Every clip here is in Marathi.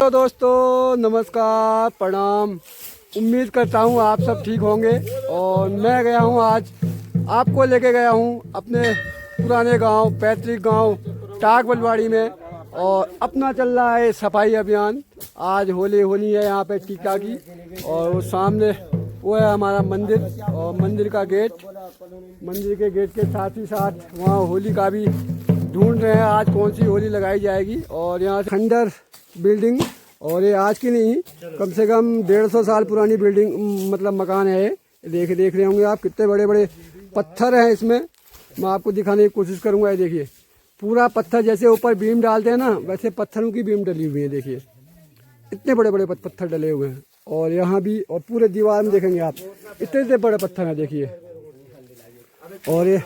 हेलो दोस्तों, नमस्कार, प्रणाम। उम्मीद करता हूँ आप सब ठीक होंगे। और मैं गया हूँ आज, आपको लेके गया हूँ अपने पुराने गांव, पैतृक गांव टाक बलवाड़ी में। और अपना चल रहा है सफाई अभियान। आज होली है यहाँ पे टीका की। और वो सामने वो है हमारा मंदिर और मंदिर का गेट। मंदिर के गेट के साथ ही साथ वहाँ होली का भी ढूंढ रहे हैं आज कौन सी होली लगाई जाएगी। और यहाँ खंडर बिल्डिंग, और ये आज की नहीं, कम से कम 150 साल पुरानी बिल्डिंग मतलब मकान है। देख रहे होंगे आप, कितने बड़े बड़े पत्थर हैं इसमें। मैं आपको दिखाने की कोशिश करूंगा। ये देखिए, पूरा पत्थर, जैसे ऊपर बीम डालते हैं ना, वैसे पत्थरों की बीम डली हुई है। देखिए इतने बड़े बड़े पत्थर डले हुए हैं। और यहाँ भी, और पूरे दीवार में देखेंगे आप, इतने बड़े पत्थर हैं। देखिए, और ये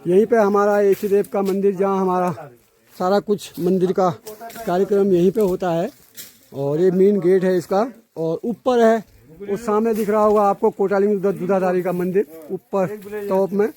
यहीं पे हमारा इष्ट देव का मंदिर, जहाँ हमारा सारा कुछ मंदिर का कार्यक्रम यहीं पे होता है। और ये मेन गेट है इसका। और ऊपर है, उस सामने दिख रहा होगा आपको, कोटालिंग दूधाधारी का मंदिर ऊपर टॉप में।